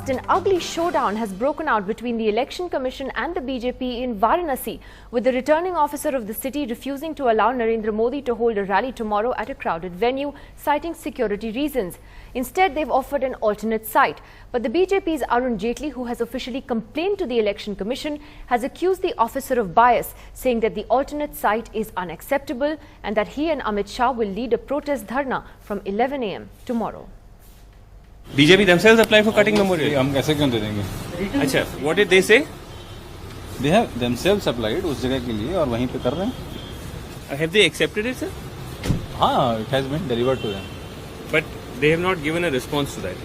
An ugly showdown has broken out between the Election Commission and the BJP in Varanasi, with the returning officer of the city refusing to allow Narendra Modi to hold a rally tomorrow at a crowded venue, citing security reasons. Instead, they've offered an alternate site. But the BJP's Arun Jaitley, who has officially complained to the Election Commission, has accused the officer of bias, saying that the alternate site is unacceptable and that he and Amit Shah will lead a protest dharna from 11 a.m. tomorrow. BJP themselves apply for cutting memorial. हम कैसे क्यों दे देंगे? अच्छा, what did they say? They have themselves applied उस जगह के लिए और वहीं पे कर रहे हैं. Have they accepted it, sir? हाँ, it has been delivered to them. But they have not given a response to that.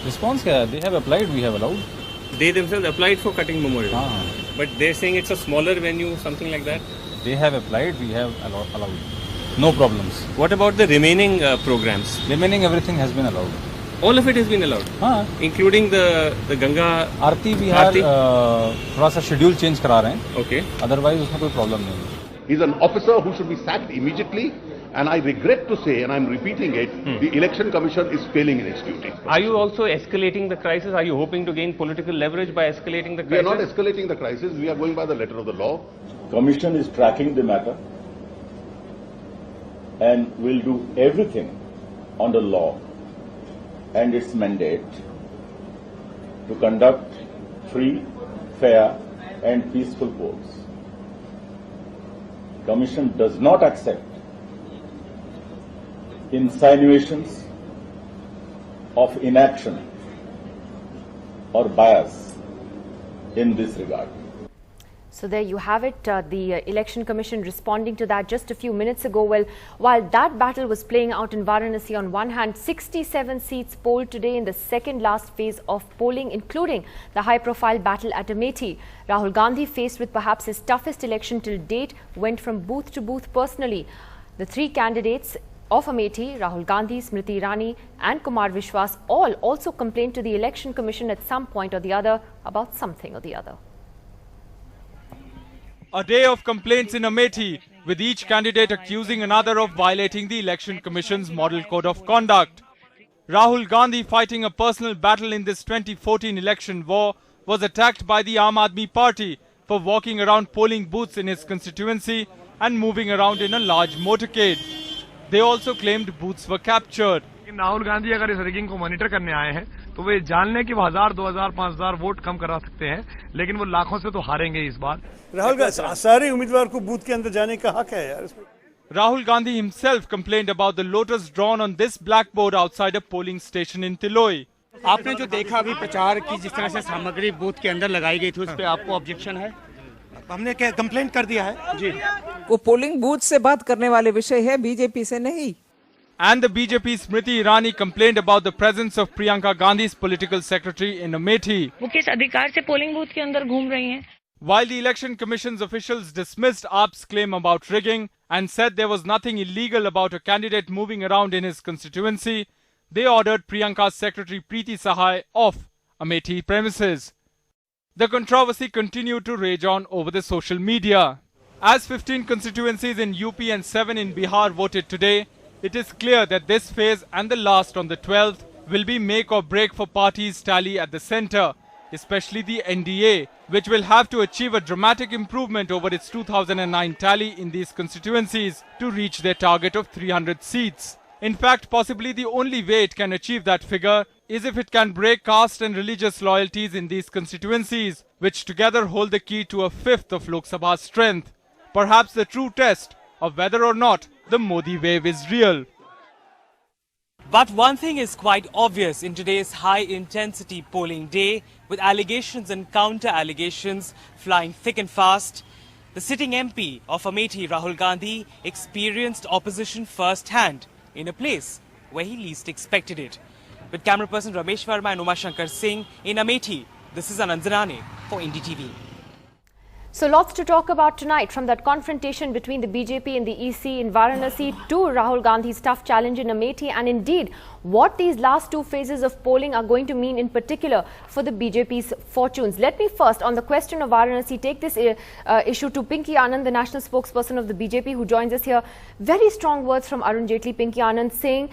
Response क्या है? They have applied, we have allowed. They themselves applied for cutting memorial. हाँ. But they're saying it's a smaller venue, something like that. They have applied, we have allowed. No problems. What about the remaining programs? Remaining everything has been allowed. All of it has been allowed, including the Ganga आरती बिहार थोड़ा सा schedule change करा रहे हैं. Okay. Otherwise उसमें कोई problem नहीं है. He's an officer who should be sacked immediately, and I regret to say, and I'm repeating it, the Election Commission is failing in its duty. Are you also escalating the crisis? Are you hoping to gain political leverage by escalating the crisis? We are not escalating the crisis. We are going by the letter of the law. Commission is tracking the matter and will do everything under law and its mandate to conduct free, fair and peaceful polls. Commission does not accept insinuations of inaction or bias in this regard. So there you have it, the Election Commission responding to that just a few minutes ago. Well, while that battle was playing out in Varanasi, on one hand, 67 seats polled today in the second last phase of polling, including the high-profile battle at Amethi. Rahul Gandhi, faced with perhaps his toughest election till date, went from booth to booth personally. The three candidates of Amethi, Rahul Gandhi, Smriti Irani and Kumar Vishwas, all also complained to the Election Commission at some point or the other about something or the other. A day of complaints in Amethi, with each candidate accusing another of violating the Election Commission's Model Code of Conduct. Rahul Gandhi, fighting a personal battle in this 2014 election war, was attacked by the Aam Aadmi Party for walking around polling booths in his constituency and moving around in a large motorcade. They also claimed booths were captured. Rahul Gandhi अगर इस rigging को monitor करने आए हैं तो वे जान लें कि वो 1000, 2000, 5000 वोट कम करा सकते हैं, लेकिन वो लाखों से तो हारेंगे इस बार. राहुल गांधी सारे उम्मीदवार को बूथ के अंदर जाने का हक है यार. Rahul Gandhi himself complained about the lotus drawn on this blackboard outside a polling station in Tiloi. आपने जो देखा अभी प्रचार की जिस तरह से सामग्री बूथ के अंदर लगाई गई थी, उस पे आपको ऑब्जेक्शन है? हमने क्या कंप्लेंट कर दिया है जी. वो पोलिंग बूथ से बात करने वाले विषय है, बीजेपी से नहीं. And the BJP Smriti Irani complained about the presence of Priyanka Gandhi's political secretary in Amethi. वो किस अधिकार से पोलिंग बूथ के अंदर घूम रही हैं? While the Election Commission's officials dismissed AAP's claim about rigging and said there was nothing illegal about a candidate moving around in his constituency, they ordered Priyanka's secretary Preeti Sahai off Amethi premises. The controversy continued to rage on over the social media. As 15 constituencies in UP and 7 in Bihar voted today, it is clear that this phase and the last on the 12th will be make or break for parties' tally at the centre, especially the NDA, which will have to achieve a dramatic improvement over its 2009 tally in these constituencies to reach their target of 300 seats. In fact, possibly the only way it can achieve that figure is if it can break caste and religious loyalties in these constituencies, which together hold the key to a fifth of Lok Sabha's strength. Perhaps the true test of whether or not the Modi wave is real. But one thing is quite obvious in today's high-intensity polling day, with allegations and counter-allegations flying thick and fast. The sitting MP of Amethi, Rahul Gandhi, experienced opposition firsthand in a place where he least expected it. With camera person Ramesh Verma and Umashankar Singh in Amethi, this is Anand Zanane for NDTV. So lots to talk about tonight, from that confrontation between the BJP and the EC in Varanasi to Rahul Gandhi's tough challenge in Amethi, and indeed what these last two phases of polling are going to mean in particular for the BJP's fortunes. Let me first, on the question of Varanasi, take this issue to Pinky Anand, the national spokesperson of the BJP, who joins us here. Very strong words from Arun Jaitley. Pinky Anand saying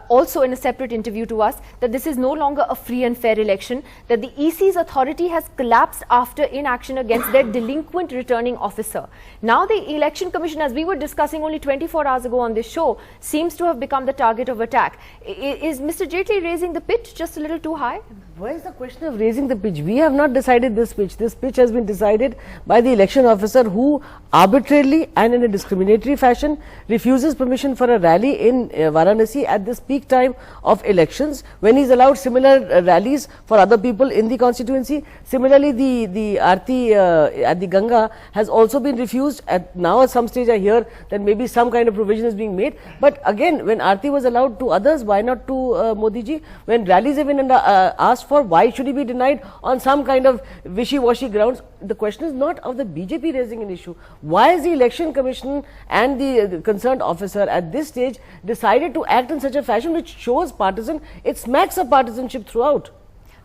also in a separate interview to us that this is no longer a free and fair election, that the EC's authority has collapsed after inaction against their delinquent returning officer. Now the Election Commission, as we were discussing only 24 hours ago on this show, seems to have become the target of attack. Is Mr. Jaitley raising the pitch just a little too high? Why is the question of raising the pitch? We have not decided this pitch. This pitch has been decided by the election officer, who arbitrarily and in a discriminatory fashion refuses permission for a rally in Varanasi at this peak time of elections, when he's allowed similar rallies for other people in the constituency. Similarly, the Aarti at the Ganga has also been refused. Now at some stage I hear that maybe some kind of provision is being made. But again, when Aarti was allowed to others, why not to Modi ji? When rallies have been asked for, why should he be denied on some kind of wishy-washy grounds? The question is not of the BJP raising an issue. Why is the Election Commission and the concerned officer at this stage decided to act in such a fashion which shows partisan? It smacks of partisanship throughout.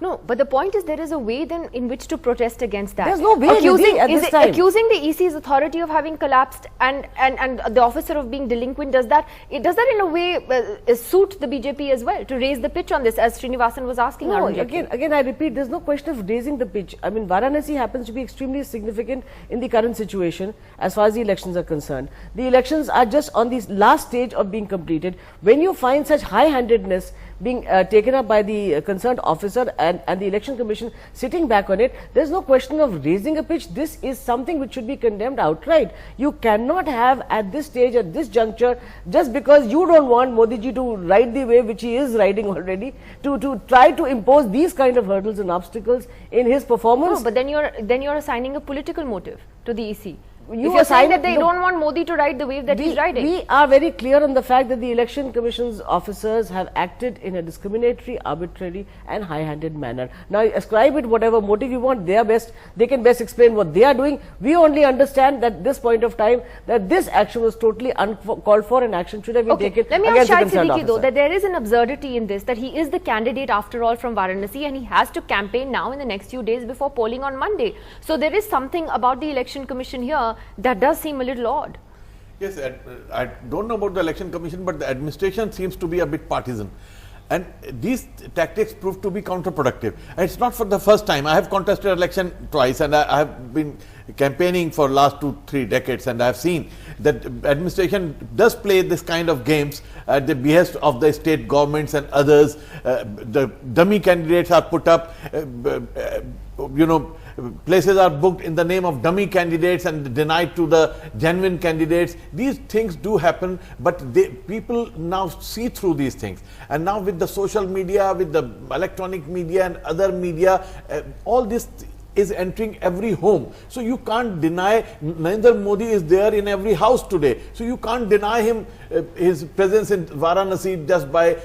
No, but the point is there is a way then in which to protest against that. There's no way accusing the EC's authority of having collapsed and the officer of being delinquent, does that in a way suit the BJP as well to raise the pitch on this, as Srinivasan was asking? No, again I repeat, there's no question of raising the pitch. I mean, Varanasi happens to be extremely significant in the current situation as far as the elections are concerned. The elections are just on the last stage of being completed. When you find such high-handedness being taken up by the concerned officer and the Election Commission sitting back on it, there is no question of raising a pitch. This is something which should be condemned outright. You cannot have at this stage, at this juncture, just because you don't want Modi ji to ride the wave which he is riding already, to try to impose these kind of hurdles and obstacles in his performance. No, but then you're assigning a political motive to the EC. If you're saying that they don't want Modi to ride the wave that he's riding. We are very clear on the fact that the Election Commission's officers have acted in a discriminatory, arbitrary and high-handed manner. Now, ascribe it whatever motive you want, they can best explain what they are doing. We only understand that this point of time, that this action was totally uncalled for, and action should have been taken Let me against ask the concerned officer. though, that there is an absurdity in this, that he is the candidate after all from Varanasi, and he has to campaign now in the next few days before polling on Monday. So there is something about the Election Commission here that does seem a little odd. Yes, I don't know about the Election Commission, but the administration seems to be a bit partisan. And these tactics prove to be counterproductive. And it's not for the first time. I have contested election twice, and I have been campaigning for last 2-3 decades, and I have seen that administration does play this kind of games at the behest of the state governments and others. The dummy candidates are put up, places are booked in the name of dummy candidates and denied to the genuine candidates. These things do happen, but people now see through these things. And now with the social media, with the electronic media and other media, all this is entering every home. So you can't deny Narendra Modi is there in every house today. So you can't deny him his presence in Varanasi just by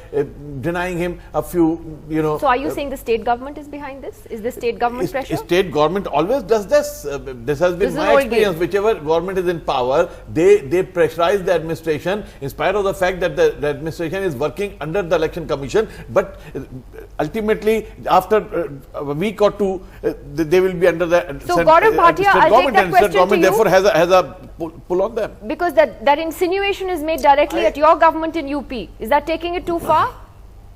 denying him a few, So are you saying the state government is behind this? Is the state government pressure? State government always does this. This has been my experience. Whichever government is in power, they pressurize the administration in spite of the fact that the administration is working under the Election Commission. But ultimately, after a week or two, they will be under the state government, and state government therefore has a pull on them. Because that insinuation is made directly at your government in UP. Is that taking it too far?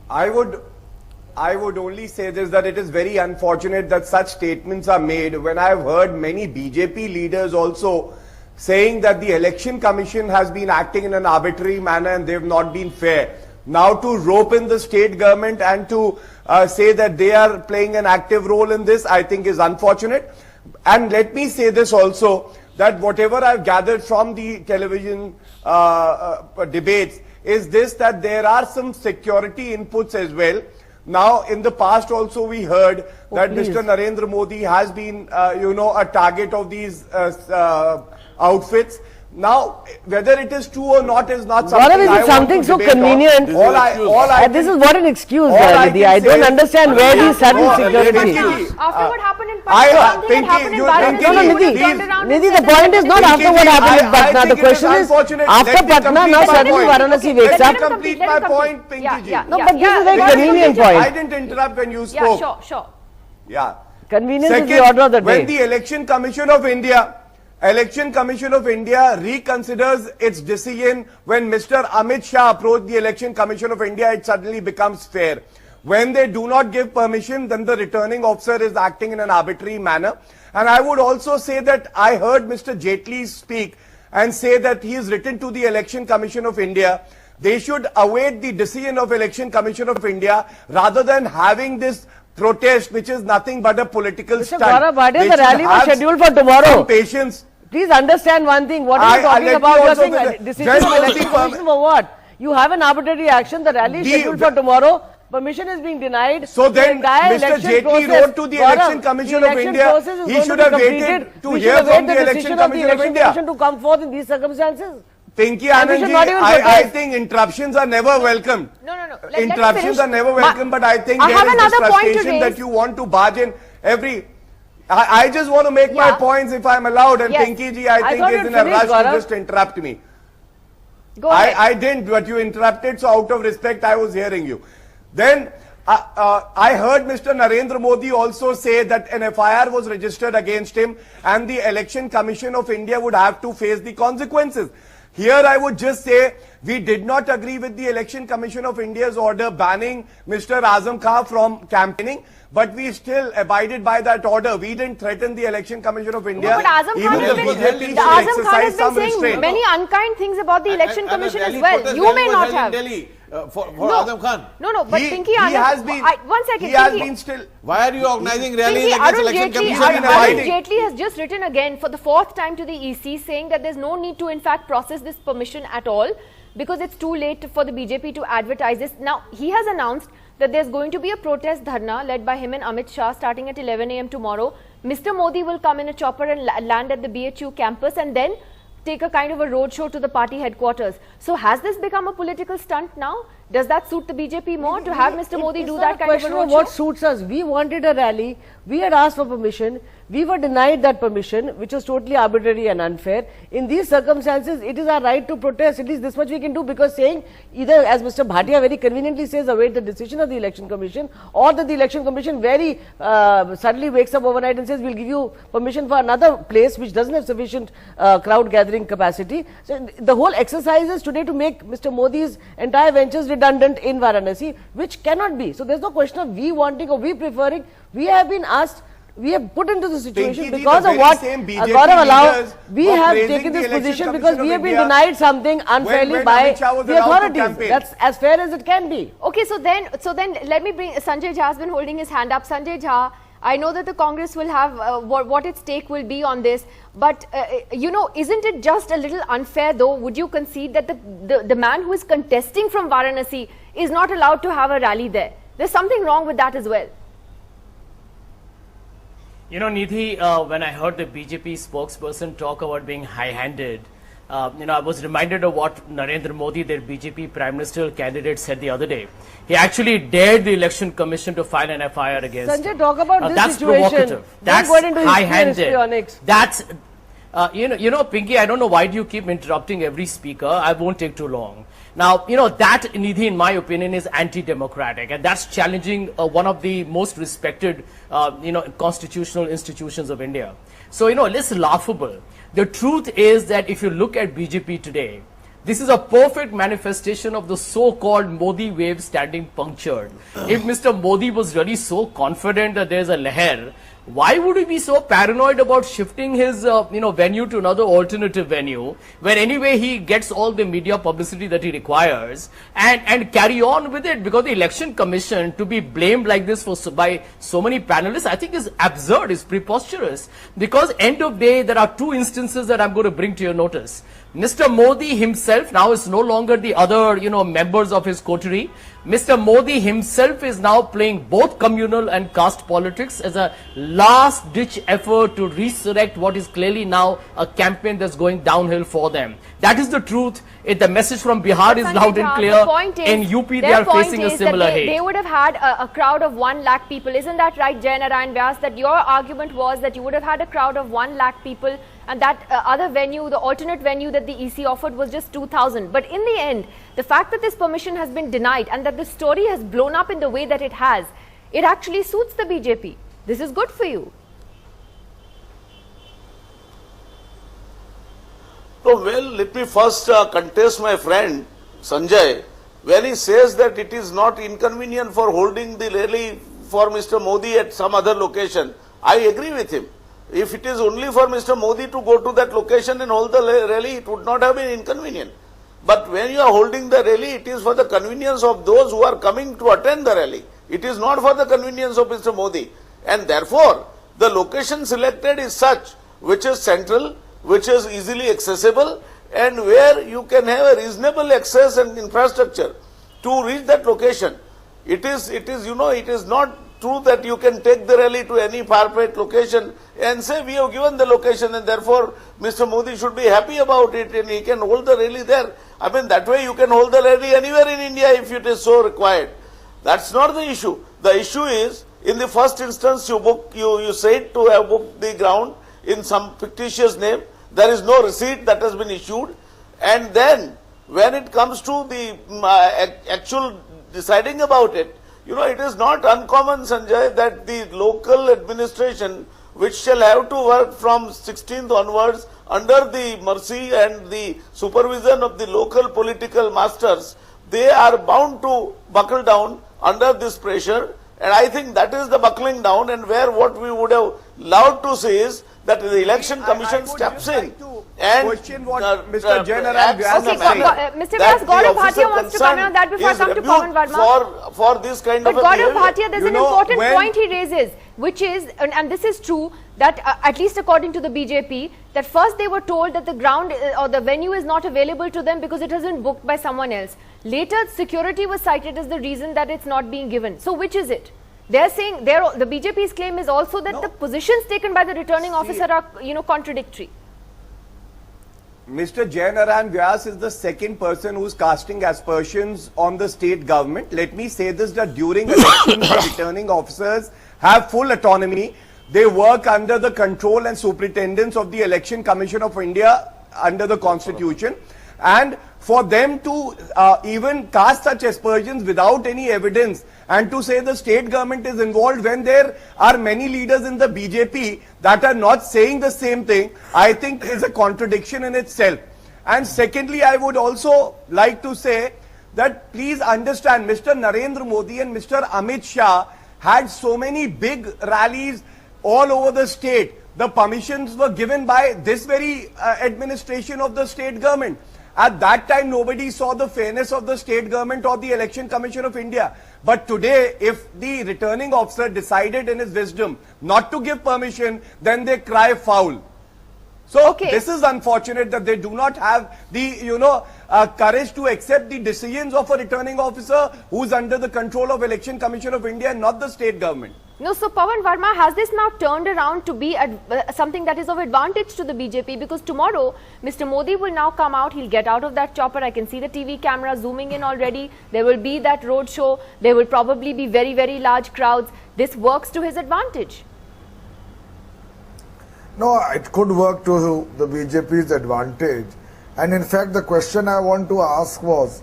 I would only say this, that it is very unfortunate that such statements are made when I have heard many BJP leaders also saying that the Election Commission has been acting in an arbitrary manner and they have not been fair. Now to rope in the state government and to say that they are playing an active role in this, I think is unfortunate. And let me say this also, that whatever I've gathered from the television debates is this, that there are some security inputs as well. Now, in the past also we heard that Mr. Narendra Modi has been, a target of these outfits. Now, whether it is true or not is not something Gaurav, is I it something want to so debate convenient? on. This is what an excuse, Nidhi. I don't understand where the sudden security. After what happened in Pakistan, something had happened in Varanasi. Nidhi, the point is not after what happened in Patna. The question is, after Patna, now suddenly Varanasi wakes up. Let me complete my point, Pinky ji. No, but this is a very convenient point. I didn't interrupt when you spoke. Yeah, sure. Yeah. Convenience is the order of the day. When the Election Commission of India reconsiders its decision when Mr. Amit Shah approached the Election Commission of India, it suddenly becomes fair. When they do not give permission, then the returning officer is acting in an arbitrary manner. And I would also say that I heard Mr. Jaitley speak and say that he has written to the Election Commission of India. They should await the decision of Election Commission of India rather than having this protest, which is nothing but a political stunt. Gaurav, why is the rally was scheduled for tomorrow? Patience. Please understand one thing. What are you talking about? You're saying decision of election commission for what? You have an arbitrary action. The rally is scheduled for tomorrow. Permission is being denied. So then, Mr. Jaitley wrote to the Election Commission of India. He should have waited to hear from the Election Commission of India to come forth in these circumstances. Pinky Anand ji, I think interruptions are never welcome. No. Interruptions are never welcome, but I think there is this frustration that you want to barge in every. I just want to make my points if I'm allowed, and Pinky ji, I think is in a rush to just interrupt me. Go ahead. I didn't, but you interrupted, so out of respect, I was hearing you. Then I heard Mr. Narendra Modi also say that an FIR was registered against him, and the Election Commission of India would have to face the consequences. Here I would just say, we did not agree with the Election Commission of India's order banning Mr. Azam Khan from campaigning, but we still abided by that order. We didn't threaten the Election Commission of India. No, but Azam Khan has been saying many unkind things about the Election Commission as well. You may not have. For Azam Khan. No, but Pinky Anand, one second. He has been still. Why are you organizing rallies against Election Commission? Arun Jaitley has just written again for the 4th time to the EC saying that there's no need to in fact process this permission at all because it's too late for the BJP to advertise this. Now, he has announced that there's going to be a protest dharna led by him and Amit Shah starting at 11 a.m. tomorrow. Mr. Modi will come in a chopper and land at the BHU campus and then take a kind of a roadshow to the party headquarters. So has this become a political stunt now? Does that suit the BJP more to have Mr. Modi do that kind of a roadshow? What suits us? We wanted a rally. We had asked for permission. We were denied that permission, which was totally arbitrary and unfair. In these circumstances, it is our right to protest. At least this much we can do, because saying either, as Mr. Bhatia very conveniently says, await the decision of the Election Commission, or that the Election Commission very suddenly wakes up overnight and says, we'll give you permission for another place which doesn't have sufficient crowd gathering capacity. So the whole exercise is today to make Mr. Modi's entire ventures redundant in Varanasi, which cannot be. So there's no question of we wanting or we preferring. We have been asked. We have put into the situation because of what Gaurav allowed. We have taken this position because we have been denied something unfairly by the authorities. That's as fair as it can be. Okay, so then let me bring Sanjay Jha has been holding his hand up. Sanjay Jha, I know that the Congress will have what its take will be on this, but you know, isn't it just a little unfair though? Would you concede that the man who is contesting from Varanasi is not allowed to have a rally there? There's something wrong with that as well. You know, Nidhi, when I heard the BJP spokesperson talk about being high-handed, you know, I was reminded of what Narendra Modi, their BJP Prime Minister candidate, said the other day. He actually dared the Election Commission to file an FIR against him. Sanjay, talk about this that's situation. Provocative. That's high-handed. That's, you know, Pinky, I don't know why do you keep interrupting every speaker. I won't take too long. Now, you know, that, Nidhi, in my opinion, is anti-democratic, and that's challenging one of the most respected, you know, constitutional institutions of India. So, you know, it's laughable. The truth is that if you look at BJP today, this is a perfect manifestation of the so-called Modi wave standing punctured. If Mr. Modi was really so confident that there's a leher, why would he be so paranoid about shifting his you know, venue to another alternative venue where anyway he gets all the media publicity that he requires and carry on with it? Because the Election Commission to be blamed like this by so many panelists, I think is absurd, is preposterous. Because end of day, there are two instances that I'm going to bring to your notice. Mr. Modi himself now is no longer the other, you know, members of his coterie. Mr. Modi himself is now playing both communal and caste politics as a last-ditch effort to resurrect what is clearly now a campaign that's going downhill for them. That is the truth. The message from Bihar is loud and clear. In UP, they are facing a similar hate. They would have had a crowd of 1 lakh people. Isn't that right, Jai Narayan Vyas? That your argument was that you would have had a crowd of 1 lakh people, and that other venue, the alternate venue that the EC offered was just 2,000. But in the end, the fact that this permission has been denied and that the story has blown up in the way that it has, it actually suits the BJP. This is good for you. So, well, let me first contest my friend Sanjay when he says that it is not inconvenient for holding the rally for Mr. Modi at some other location. I agree with him. If it is only for Mr. Modi to go to that location and hold the rally, it would not have been inconvenient. But when you are holding the rally, it is for the convenience of those who are coming to attend the rally. It is not for the convenience of Mr. Modi. And therefore, the location selected is such which is central, which is easily accessible, and where you can have a reasonable access and infrastructure to reach that location. It is not true that you can take the rally to any far-fetched location and say we have given the location and therefore Mr. Modi should be happy about it and he can hold the rally there. I mean, that way you can hold the rally anywhere in India if it is so required. That's not the issue. The issue is, in the first instance, you said to have booked the ground in some fictitious name. There is no receipt that has been issued. And then, when it comes to the actual deciding about it, it is not uncommon, Sanjay, that the local administration, which shall have to work from 16th onwards under the mercy and the supervision of the local political masters, they are bound to buckle down under this pressure. And I think that is the buckling down, and where what we would have loved to see is that the election commission steps in and question what Mr. Jai Narayan Vyas is saying. Mr. Vyas, Gaurav Bhatia wants to comment on that before I come to Pawan Verma. For this kind of a Gaurav Bhatia, there's an important point he raises, which is, and this is true, that at least according to the BJP, that first they were told that the ground or the venue is not available to them because it has been booked by someone else. Later, security was cited as the reason that it's not being given. So which is it? They're saying, the BJP's claim is also that the positions taken by the returning officer are, contradictory. Mr. Jai Narayan Vyas is the second person who's casting aspersions on the state government. Let me say this, that during elections, the returning officers have full autonomy. They work under the control and superintendence of the Election Commission of India under the Constitution. And for them to even cast such aspersions without any evidence and to say the state government is involved when there are many leaders in the BJP that are not saying the same thing, I think is a contradiction in itself. And secondly, I would also like to say that please understand, Mr. Narendra Modi and Mr. Amit Shah had so many big rallies all over the state. The permissions were given by this very administration of the state government. At that time, nobody saw the fairness of the state government or the Election Commission of India. But today, if the returning officer decided in his wisdom not to give permission, then they cry foul. So this is unfortunate that they do not have the, courage to accept the decisions of a returning officer who's under the control of Election Commission of India and not the state government. No, so Pawan Verma, has this now turned around to be something that is of advantage to the BJP? Because tomorrow, Mr. Modi will now come out, he'll get out of that chopper. I can see the TV camera zooming in already. There will be that road show. There will probably be very, very large crowds. This works to his advantage. No, it could work to the BJP's advantage. And in fact, the question I want to ask was,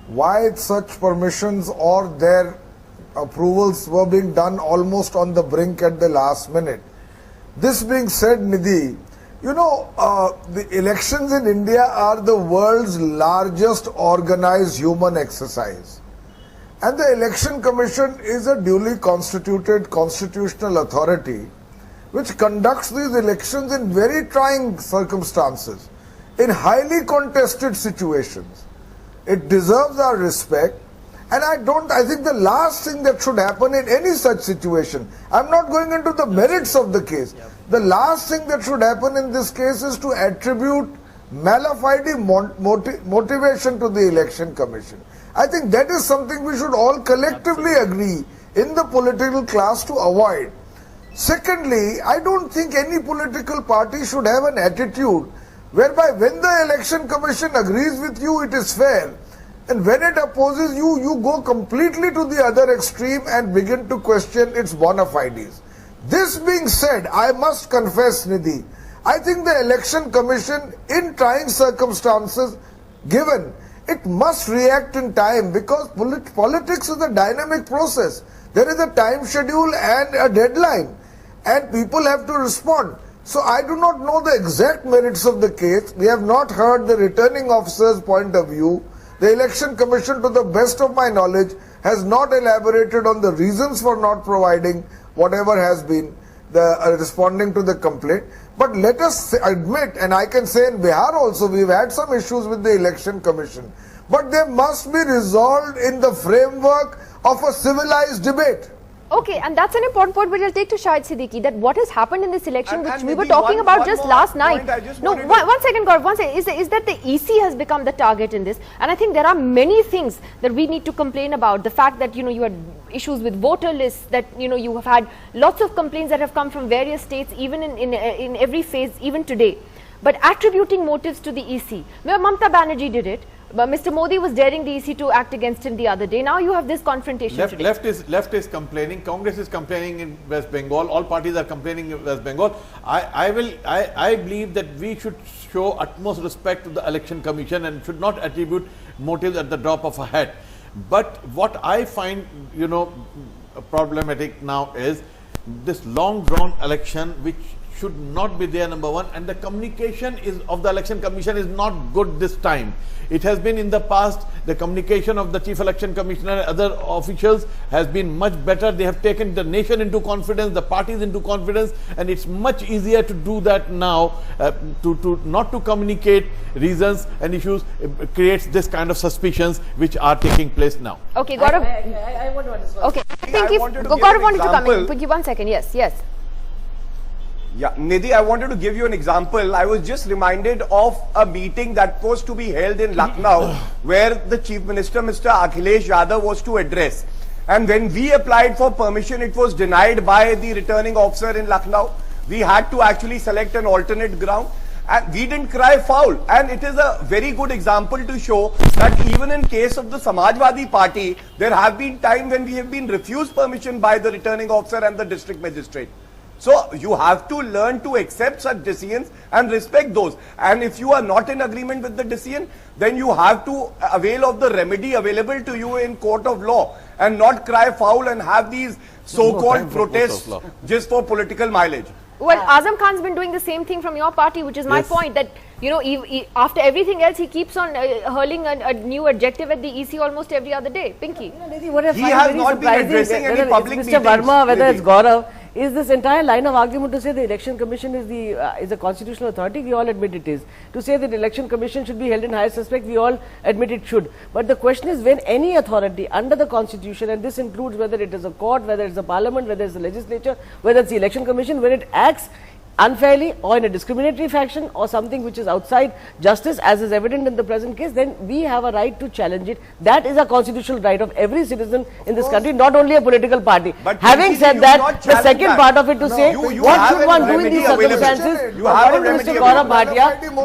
why such permissions or their approvals were being done almost on the brink at the last minute. This being said, Nidhi, the elections in India are the world's largest organized human exercise. And the Election Commission is a duly constituted constitutional authority which conducts these elections in very trying circumstances, in highly contested situations. It deserves our respect. And I think the last thing that should happen in any such situation, I'm not going into the merits of the case. The last thing that should happen in this case is to attribute mala fide motivation to the Election Commission. I think that is something we should all collectively agree in the political class to avoid. Secondly, I don't think any political party should have an attitude whereby when the election commission agrees with you, it is fair, and when it opposes you, you go completely to the other extreme and begin to question its bona fides. This being said, I must confess, Nidhi, I think the election commission, in trying circumstances given, it must react in time, because politics is a dynamic process. There is a time schedule and a deadline, and people have to respond. So I do not know the exact merits of the case. We have not heard the returning officer's point of view. The election commission, to the best of my knowledge, has not elaborated on the reasons for not providing whatever has been the responding to the complaint. But let us admit, and I can say in Bihar also, we've had some issues with the election commission. But they must be resolved in the framework of a civilized debate. Okay, and that's an important point, but I'll take to Shahid Siddiqui, that what has happened in this election, which we were talking about just last night. No, one second, Gaurav, one second, is that the EC has become the target in this, and I think there are many things that we need to complain about. The fact that, you had issues with voter lists, that, you have had lots of complaints that have come from various states, even in every phase, even today. But attributing motives to the EC, Mamata Banerjee did it. But Mr. Modi was daring the EC to act against him the other day. Now you have this confrontation today. Left is complaining, Congress is complaining in West Bengal, all parties are complaining in West Bengal. I believe that we should show utmost respect to the election commission and should not attribute motives at the drop of a hat. But what I find, problematic now is this long drawn election, which should not be there, number one, and the communication of the election commission is not good this time. It has been in the past. The communication of the chief election commissioner and other officials has been much better. They have taken the nation into confidence, the parties into confidence, and it's much easier to do that now. To not to communicate reasons and issues creates this kind of suspicions which are taking place now. Okay, Gaurav. I want to understand. Okay, Pinky, Gaurav wanted to come in. Pinky, 1 second. Yes. Yeah, Nidhi, I wanted to give you an example. I was just reminded of a meeting that was to be held in Lucknow where the Chief Minister, Mr. Akhilesh Yadav, was to address. And when we applied for permission, it was denied by the returning officer in Lucknow. We had to actually select an alternate ground. And we didn't cry foul. And it is a very good example to show that even in case of the Samajwadi Party, there have been times when we have been refused permission by the returning officer and the district magistrate. So you have to learn to accept such decisions and respect those. And if you are not in agreement with the decision, then you have to avail of the remedy available to you in court of law and not cry foul and have these so-called protests just for political mileage. Well, Azam Khan's been doing the same thing from your party, which is my point, that, after everything else, he keeps on hurling a new adjective at the EC almost every other day. Pinky. He has not been addressing any public meetings. Mr. Verma, whether it's Gaurav, is this entire line of argument to say the election commission is a constitutional authority? We all admit it is. To say that the election commission should be held in highest respect, we all admit it should. But the question is, when any authority under the constitution, and this includes whether it is a court, whether it's a parliament, whether it's the legislature, whether it's the election commission, when it acts unfairly or in a discriminatory fashion or something which is outside justice, as is evident in the present case, then we have a right to challenge it. That is a constitutional right of every citizen in this country, not only a political party. But having said that, the second part of it to say, what should one do in these circumstances? According to Mr. Gaurav Bhatia,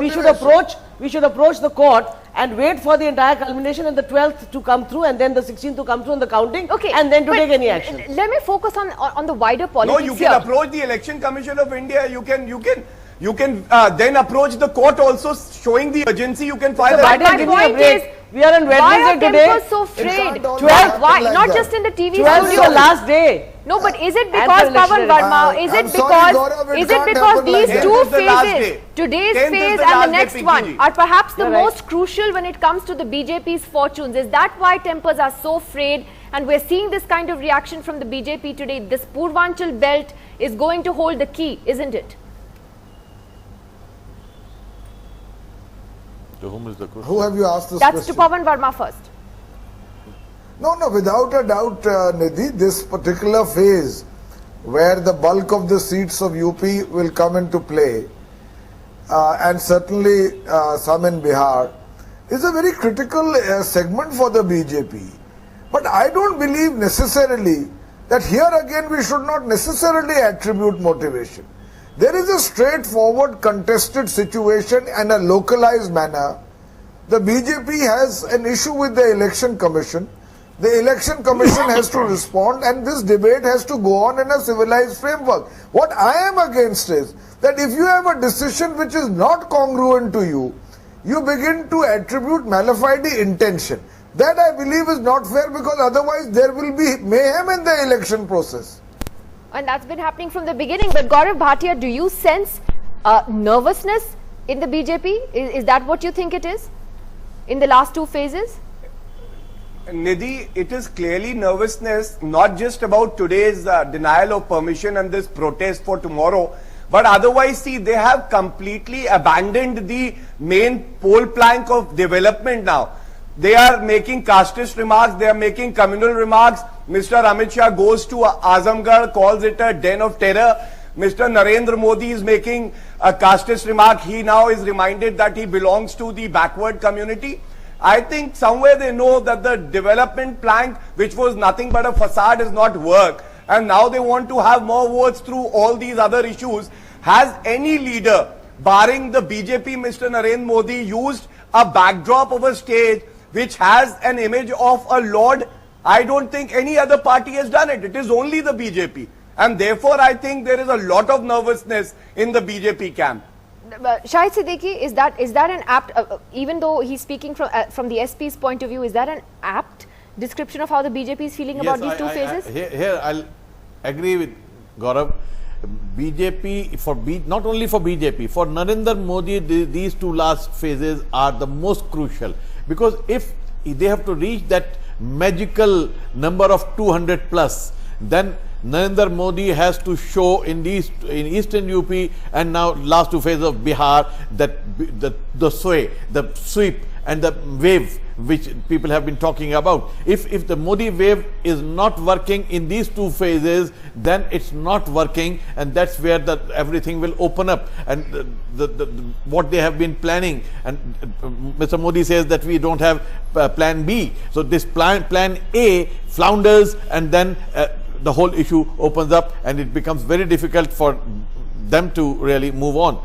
we should approach the court and wait for the entire culmination and the 12th to come through and then the 16th to come through in the counting, and then to take any action. Let me focus on the wider politics. No, you can approach the Election Commission of India. You can then approach the court also, showing the urgency. You can file my point is, we are on Wednesday today. Why are tempers so frayed? 12th, why? Not just in the TV studio. 12th is the last day. No, but is it because, Pawan Verma, is it because these two phases, today's phase and the next one, are perhaps the most crucial when it comes to the BJP's fortunes? Is that why tempers are so frayed? And we're seeing this kind of reaction from the BJP today. This Purvanchal belt is going to hold the key, isn't it? To whom is the question? Who have you asked this question? That's to Pawan Verma first. No, without a doubt, Nidhi, this particular phase where the bulk of the seats of UP will come into play, and certainly some in Bihar, is a very critical segment for the BJP. But I don't believe necessarily that here again we should not necessarily attribute motivation. There is a straightforward contested situation and a localized manner. The BJP has an issue with the Election Commission. The Election Commission has to respond, and this debate has to go on in a civilized framework. What I am against is that if you have a decision which is not congruent to you, you begin to attribute malafide intention. That I believe is not fair, because otherwise there will be mayhem in the election process. And that's been happening from the beginning. But Gaurav Bhatia, do you sense nervousness in the BJP? Is that what you think it is in the last two phases? Nidhi, it is clearly nervousness, not just about today's denial of permission and this protest for tomorrow, but otherwise, see, they have completely abandoned the main pole plank of development now. They are making casteist remarks, they are making communal remarks. Mr. Amit Shah goes to Azamgarh, calls it a den of terror. Mr. Narendra Modi is making a casteist remark. He now is reminded that he belongs to the backward community. I think somewhere they know that the development plank, which was nothing but a facade, does not work. And now they want to have more votes through all these other issues. Has any leader, barring the BJP, Mr. Narendra Modi, used a backdrop of a stage which has an image of a lord? I don't think any other party has done it. It is only the BJP. And therefore, I think there is a lot of nervousness in the BJP camp. Shahid Siddiqui, is that an apt, even though he's speaking from the SP's point of view, is that an apt description of how the BJP is feeling about these two phases? Here I'll agree with Gaurav. BJP, not only for BJP, for Narendra Modi, these two last phases are the most crucial. Because if they have to reach that magical number of 200 plus, then Narendra Modi has to show in Eastern UP and now last two phases of Bihar that the sweep and the wave which people have been talking about. If the Modi wave is not working in these two phases, then it's not working, and that's where everything will open up. And what they have been planning, and Mr. Modi says that we don't have plan B. So this plan A flounders, and then the whole issue opens up and it becomes very difficult for them to really move on.